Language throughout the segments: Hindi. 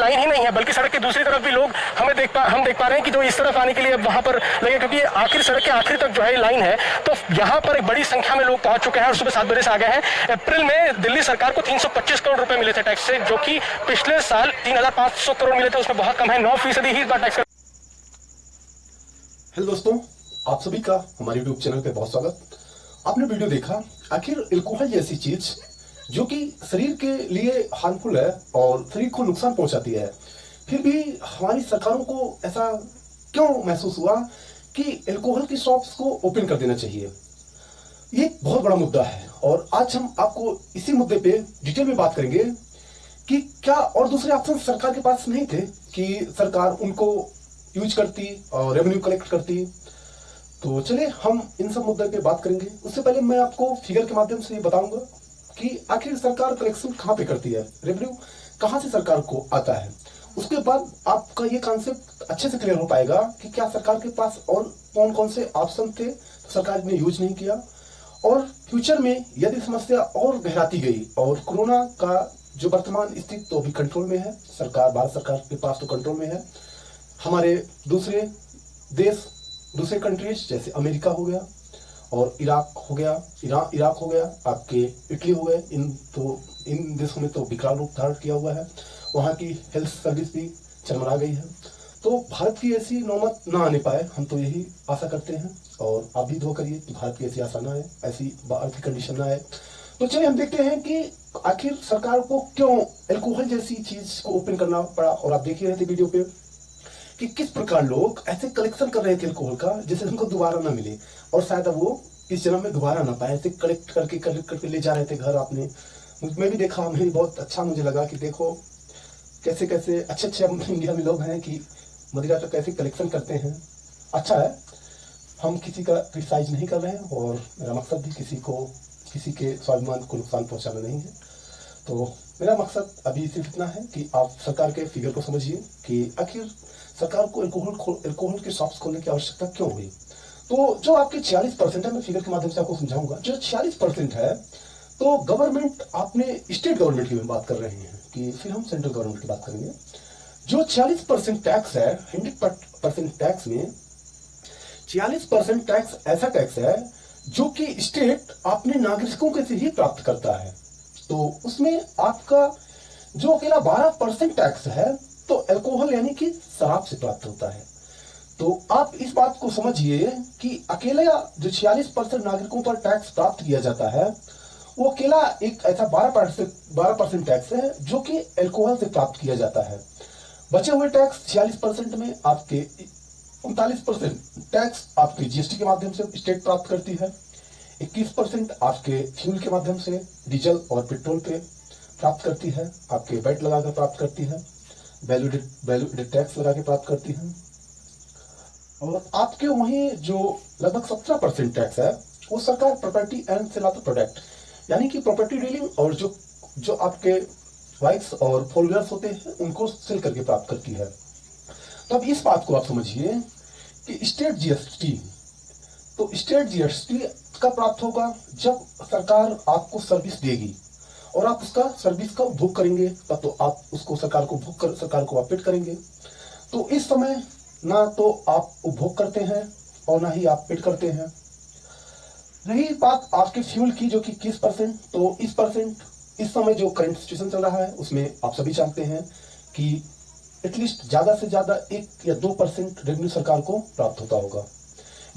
लाइन ही नहीं है, बल्कि सड़क की दूसरी तरफ भी लोग हम देख पा रहे हैं कि जो इस तरफ आने के लिए वहां पर लगे, क्योंकि आखिर सड़क के आखिर तक जो है लाइन है। तो यहाँ पर एक बड़ी संख्या में लोग पहुंच चुके हैं और सुबह 7 बजे से आ गए हैं। अप्रैल में दिल्ली सरकार को 325 करोड़ रुपए मिले थे टैक्स से, जो कि पिछले साल 3500 करोड़ मिले थे, उसमें बहुत कम है। 9% ही इस बार टैक्स। हेलो दोस्तों, आप सभी का हमारे यूट्यूब चैनल पे बहुत स्वागत। आपने वीडियो देखा, आखिर अल्कोहल जैसी चीज जो कि शरीर के लिए हार्मफुल है और शरीर को नुकसान पहुंचाती है, फिर भी हमारी सरकारों को ऐसा क्यों महसूस हुआ कि अल्कोहल की शॉप्स को ओपन कर देना चाहिए। ये बहुत बड़ा मुद्दा है और आज हम आपको इसी मुद्दे पे डिटेल में बात करेंगे कि क्या और दूसरे ऑप्शन सरकार के पास नहीं थे कि सरकार उनको यूज करती और रेवेन्यू कलेक्ट करती। तो चलिए हम इन सब मुद्दे पे बात करेंगे। उससे पहले मैं आपको फिगर के माध्यम से ये बताऊंगा कि आखिर सरकार कलेक्शन कहाँ पे करती है, रेवेन्यू कहाँ से सरकार को आता है। उसके बाद आपका ये कॉन्सेप्ट अच्छे से क्लियर हो पाएगा कि क्या सरकार के पास और कौन कौन से ऑप्शन थे तो सरकार ने यूज नहीं किया, और फ्यूचर में यदि समस्या और गहराती गई और कोरोना का जो वर्तमान स्थिति तो अभी कंट्रोल में है, सरकार भारत सरकार के पास तो कंट्रोल में है। हमारे दूसरे देश, दूसरे कंट्रीज जैसे अमेरिका हो गया और इराक हो गया, इराक हो गया, आपके इटली हो गए, इन देशों में तो विकराल रूप धारण किया हुआ है। वहाँ की हेल्थ सर्विस भी चरमरा गई है। तो भारत की ऐसी नौबत ना आने पाए, हम तो यही आशा करते हैं और आप भी दुआ करिए कि भारत की ऐसी आशा ना आए, ऐसी आर्थिक कंडीशन ना आए। तो चलिए हम देखते हैं कि आखिर सरकार को क्यों अल्कोहल जैसी चीज को ओपन करना पड़ा। और आप देख ही रहे थे वीडियो पे कि किस प्रकार लोग ऐसे कलेक्शन कर रहे थे अल्कोहल का जिससे उनको दोबारा ना मिले और शायद अब वो इस जन्म में दोबारा ना पाए। ऐसे कलेक्ट करके ले जा रहे थे घर। आपने, मैं भी देखा, मैं बहुत अच्छा मुझे लगा कि देखो कैसे कैसे अच्छे इंडिया में लोग हैं कि मदिरा का कैसे कलेक्शन करते हैं। अच्छा है, हम किसी का क्रिटिसाइज नहीं कर रहे हैं और मेरा मकसद भी किसी के स्वाभिमान को नुकसान पहुंचाना नहीं है। तो मेरा मकसद अभी सिर्फ इतना है कि आप सरकार के फिगर को समझिए कि आखिर सरकार को अल्कोहल के शॉप्स खोलने की आवश्यकता क्यों हुई। तो जो आपके 46% है, मैं फिगर के माध्यम से आपको समझाऊंगा। जो 46% है तो गवर्नमेंट, आपने स्टेट गवर्नमेंट की बात कर रहे हैं कि फिर हम सेंट्रल गवर्नमेंट की बात करेंगे। जो 40% टैक्स है, 100% टैक्स में 40% टैक्स ऐसा टैक्स है जो कि स्टेट अपने नागरिकों के से ही प्राप्त करता है। तो उसमें आपका जो अकेला 12% टैक्स है तो अल्कोहल यानी कि शराब से प्राप्त होता है। तो आप इस बात को समझिए कि अकेला जो 46% नागरिकों पर टैक्स प्राप्त किया जाता है वो अकेला एक ऐसा 12% टैक्स है जो कि अल्कोहल से प्राप्त किया जाता है। बचे हुए टैक्स 46% में आपके 39% टैक्स आपके जीएसटी के माध्यम से स्टेट प्राप्त करती है, 21% आपके फ्यूल के माध्यम से डीजल और पेट्रोल पे प्राप्त करती है, आपके वैट लगाकर प्राप्त करती है, वैल्यू एडेड टैक्स लगा के प्राप्त करती है, और आपके वहीं जो लगभग 17% टैक्स है वो सरकार property and sale of product यानी कि प्रॉपर्टी डीलिंग और जो आपके बाइक्स और फोर व्हीलर्स होते हैं उनको सेल करके प्राप्त करती है। तो अब इस बात को आप समझिए कि स्टेट जीएसटी का प्राप्त होगा जब सरकार आपको सर्विस देगी और आप उसका सर्विस का उपभोग करेंगे, तब तो आप उसको सरकार को आप पेड करेंगे। तो इस समय ना तो आप उपभोग करते हैं और ना ही आप पेड करते हैं। रही बात आपके फ्यूल की जो कि 21%, तो इस समय जो करंट सिचुएशन चल रहा है उसमें आप सभी जानते हैं कि एटलीस्ट ज्यादा से ज्यादा 1 या 2% रेवेन्यू सरकार को प्राप्त होता होगा।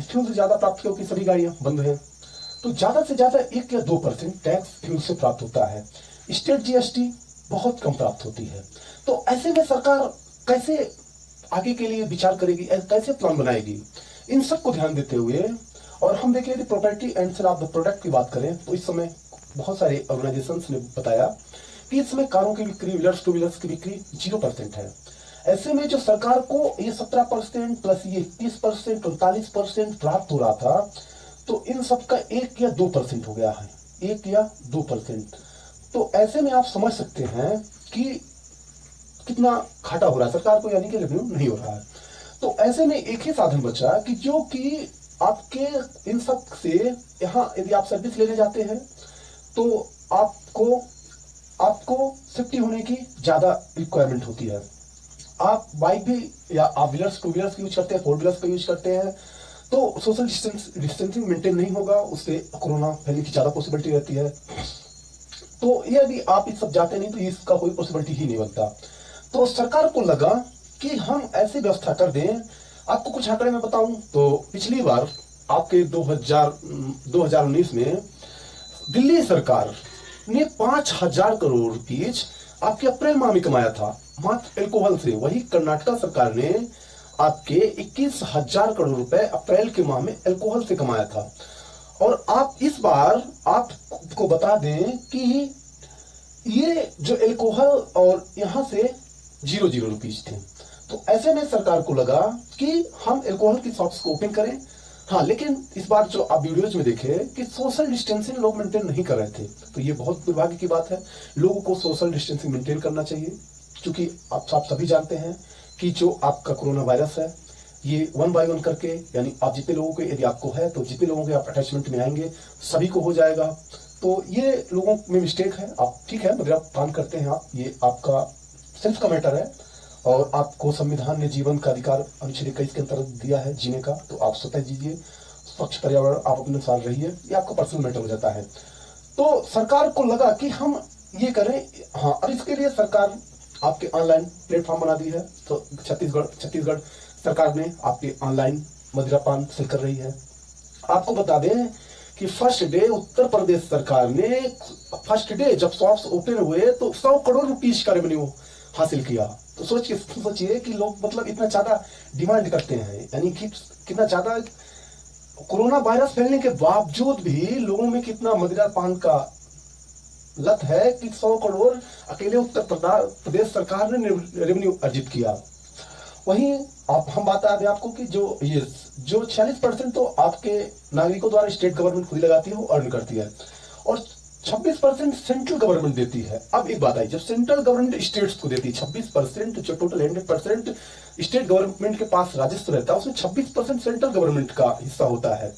फ्यूल से ज्यादा प्राप्त क्योंकि सभी गाड़ियां बंद हैं, तो ज्यादा से ज्यादा 1 या 2% टैक्स फ्यूल से प्राप्त होता है। स्टेट जीएसटी बहुत कम प्राप्त होती है। तो ऐसे में सरकार कैसे आगे के लिए विचार करेगी, कैसे प्लान बनाएगी, इन सबको ध्यान देते हुए। और हम देखें यदि property and sale of the product की बात करें तो इस समय बहुत सारे ऑर्गेनाइजेशंस ने बताया कि इस समय कारों की बिक्री, टू व्हीलर्स की बिक्री 0% है। ऐसे में जो सरकार को ये 17% प्लस ये 30%, 39% प्राप्त हो रहा था, तो इन सब का 1 या 2% हो गया है, 1 या 2%। तो ऐसे में आप समझ सकते हैं कि कितना घाटा हो रहा है सरकार को, यानी कि रेवेन्यू नहीं हो रहा है। तो ऐसे में एक ही साधन बचा कि जो कि आपके इन सब से यहाँ यदि आप सर्विस लेने जाते हैं तो आपको सेफ्टी होने की ज्यादा रिक्वायरमेंट होती है। आप बाइक भी या आप व्हीलर्स टू व्हीलर्स यूज करते हैं, फोर व्हीलर्स का यूज करते हैं, तो सोशल डिस्टेंसिंग मेंटेन नहीं होगा, उससे कोरोना फैलने की ज्यादा पॉसिबिलिटी रहती है। तो यदि आप इस सब जाते नहीं तो इसका कोई पॉसिबिलिटी ही नहीं बनता। तो सरकार को लगा कि हम ऐसी व्यवस्था कर दें। आपको कुछ आंकड़े में बताऊं तो पिछली बार आपके 2019 में दिल्ली सरकार ने 5,000 करोड़ रुपीज आपके अप्रैल माह में कमाया था मात्र एल्कोहल से। वही कर्नाटक सरकार ने आपके 21,000 करोड़ रुपए अप्रैल के माह में एल्कोहल से कमाया था। और आप इस बार आपको बता दें कि ये जो एल्कोहल और यहां से 0 रुपीज थे। तो ऐसे में सरकार को लगा कि हम एल्कोहल की शॉप्स को ओपन करें। हाँ, लेकिन इस बार जो आप वीडियोज में देखे कि सोशल डिस्टेंसिंग लोग मेंटेन नहीं कर रहे थे, तो ये बहुत दुर्भाग्य की बात है। लोगों को सोशल डिस्टेंसिंग मेंटेन करना चाहिए, क्योंकि आप सभी जानते हैं कि जो आपका कोरोना वायरस है ये 1 बाय 1 करके, यानी आप जितने लोगों के, यदि आपको है तो जितने लोगों के आप अटैचमेंट में आएंगे सभी को हो जाएगा। तो ये लोगों में मिस्टेक है। आप ठीक है, मतलब आप काम करते हैं, आप ये आपका सेल्फ का मैटर है और आपको संविधान ने जीवन का अधिकार अनुच्छेद 21 के अंतर्गत दिया है जीने का, तो आप स्वतः जीजिए, स्वच्छ पर्यावरण आप अपने साथ रहिए, ये आपका पर्सनल मैटर हो जाता है। तो सरकार को लगा कि हम ये करें। हाँ, और इसके लिए सरकार आपके ऑनलाइन प्लेटफॉर्म बना दी है। तो छत्तीसगढ़ सरकार ने आपके ऑनलाइन मदिरापान सेल कर रही है। आपको बता दें कि फर्स्ट डे उत्तर प्रदेश सरकार ने फर्स्ट डे जब शॉप्स ओपन हुए तो 100 करोड़ रुपीज का रेवेन्यू हासिल किया। तो सोचिए कि लोग मतलब इतना ज्यादा डिमांड करते हैं, यानी कि कितना ज्यादा कोरोना वायरस फैलने के बावजूद भी लोगों में कितना मदिरापान का लत है कि 100 करोड़ अकेले उत्तर प्रदेश सरकार ने रेवेन्यू अर्जित किया। वहीं हम बात आ रहे आपको कि जो 46% तो आपके नागरिकों द्वारा स्टेट गवर्नमेंट खुद लगाती है, वो अर्न करती है, और 26% सेंट्रल गवर्नमेंट देती है। अब एक बात आई, जब सेंट्रल गवर्नमेंट स्टेट्स को देती है 26%, जो टोटल 100% स्टेट गवर्नमेंट के पास राजस्व रहता है, उसमें 26% सेंट्रल गवर्नमेंट का हिस्सा होता है।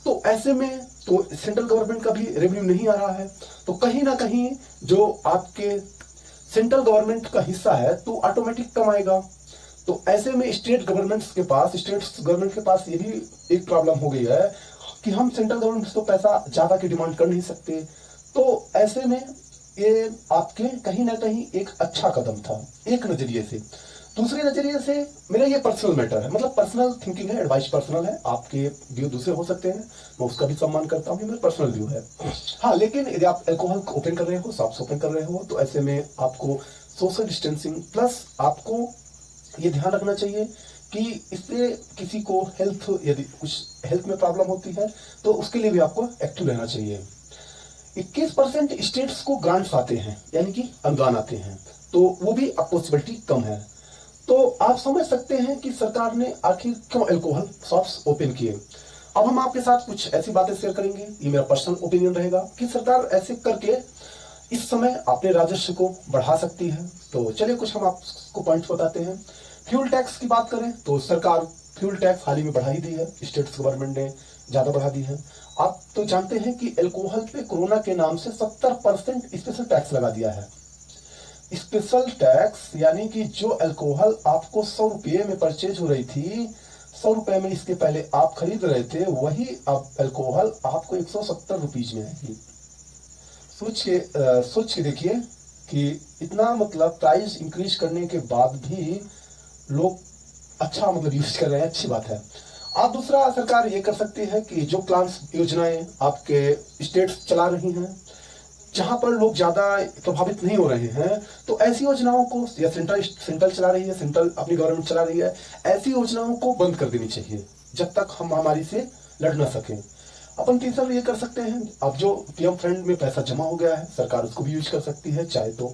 तो ऐसे में तो सेंट्रल गवर्नमेंट का भी रेवेन्यू नहीं आ रहा है। तो कहीं ना कहीं जो आपके सेंट्रल गवर्नमेंट का हिस्सा है तो ऑटोमेटिक कम आएगा। तो ऐसे में स्टेट गवर्नमेंट के पास ये भी एक प्रॉब्लम हो गई है कि हम सेंट्रल गवर्नमेंट से तो पैसा ज्यादा की डिमांड कर नहीं सकते। तो ऐसे में ये आपके कहीं ना कहीं एक अच्छा कदम था एक नजरिए से। दूसरे नजरिए से मेरा ये पर्सनल मैटर है, मतलब पर्सनल थिंकिंग है, एडवाइस पर्सनल है, आपके व्यू दूसरे हो सकते हैं, मैं उसका भी सम्मान करता हूँ, मेरा पर्सनल व्यू है। हाँ, लेकिन यदि आप अल्कोहल ओपन कर रहे हो, शॉप्स ओपन कर रहे हो, तो ऐसे में आपको सोशल डिस्टेंसिंग प्लस आपको ये ध्यान रखना चाहिए कि इससे किसी को यदि कुछ हेल्थ में प्रॉब्लम होती है तो उसके लिए भी आपको एक्टिव रहना चाहिए। 21% स्टेट्स को ग्रांट्स आते हैं, यानी कि अनुदान आते हैं, तो वो भी पॉसिबिलिटी कम है। तो आप समझ सकते हैं कि सरकार ने आखिर क्यों अल्कोहल शॉप्स ओपन किए। अब हम आपके साथ कुछ ऐसी बातें शेयर करेंगे, ये मेरा पर्सनल ओपिनियन रहेगा कि सरकार ऐसे करके इस समय अपने राजस्व को बढ़ा सकती है। तो चलिए कुछ हम आपको पॉइंट्स बताते हैं। फ्यूल टैक्स की बात करें तो सरकार फ्यूल टैक्स हाल ही में बढ़ा ही दी है, स्टेट गवर्नमेंट ने ज्यादा बढ़ा दी है। आप तो जानते हैं कि अल्कोहल पे कोरोना के नाम से 70% स्पेशल टैक्स लगा दिया है। स्पेशल टैक्स यानी कि जो अल्कोहल आपको 100 रुपये में परचेज हो रही थी, 100 रुपए में इसके पहले आप खरीद रहे थे, वही अब अल्कोहल आपको 170 रुपीज में आएगी। सोच के देखिए कि इतना मतलब प्राइस इंक्रीज करने के बाद भी लोग अच्छा मतलब यूज कर रहे हैं, अच्छी बात है। आप दूसरा सरकार ये कर सकती है कि जो प्लान्स योजनाएं आपके स्टेट्स चला रही हैं जहां पर लोग ज्यादा प्रभावित नहीं हो रहे हैं, तो ऐसी योजनाओं को या सेंट्रल चला रही है, सेंट्रल अपनी गवर्नमेंट चला रही है, ऐसी योजनाओं को बंद कर देनी चाहिए जब तक हम महामारी से लड़ ना सकें। अपन तीसरा ये कर सकते हैं, अब जो पीएम फंड में पैसा जमा हो गया है सरकार उसको भी यूज कर सकती है चाहे तो।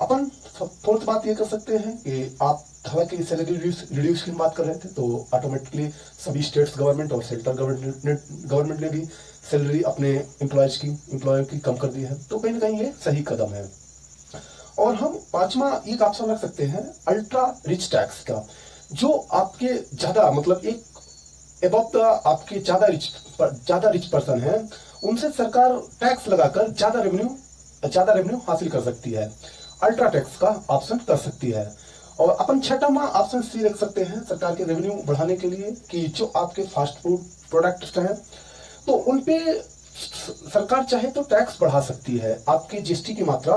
अपन फोर्थ बात ये कर सकते हैं कि आप हालांकि सैलरी रिड्यूस की बात कर रहे थे, तो ऑटोमेटिकली सभी स्टेट्स गवर्नमेंट और सेंट्रल गवर्नमेंट ने भी सैलरी अपने एम्प्लॉय की कम कर दी है, तो कहीं ना कहीं ये सही कदम है। और हम पांचवा एक ऑप्शन रख सकते हैं अल्ट्रा रिच टैक्स का, जो आपके ज्यादा मतलब एक अबव आपके ज्यादा रिच पर्सन है उनसे सरकार टैक्स लगाकर ज्यादा रेवेन्यू हासिल कर सकती है, अल्ट्रा टैक्स का ऑप्शन कर सकती है। और अपन छठा ऑप्शन सी रख सकते हैं सरकार के रेवेन्यू बढ़ाने के लिए कि जो आपके फास्ट फूड प्रोडक्ट्स हैं तो उन पे सरकार चाहे तो टैक्स बढ़ा सकती है। आपकी जीएसटी की मात्रा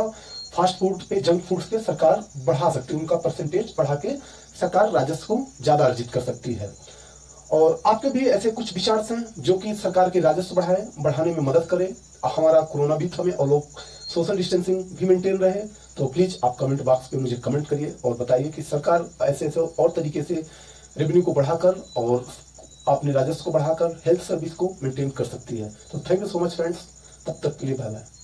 फास्ट फूड पे, जंक फूड्स पे सरकार बढ़ा सकती है, उनका परसेंटेज बढ़ा के सरकार राजस्व को ज्यादा अर्जित कर सकती है। और आपके भी ऐसे कुछ विचार हैं जो कि सरकार के राजस्व बढ़ाने में मदद करे, हमारा कोरोना भी थमे और लोग सोशल डिस्टेंसिंग भी मेंटेन रहे, तो प्लीज आप कमेंट बॉक्स पे मुझे कमेंट करिए और बताइए कि सरकार ऐसे ऐसे और तरीके से रेवेन्यू को बढ़ाकर और अपने राजस्व को बढ़ाकर हेल्थ सर्विस को मेंटेन कर सकती है। तो thank you so much friends, तब तक के लिए बाय बाय।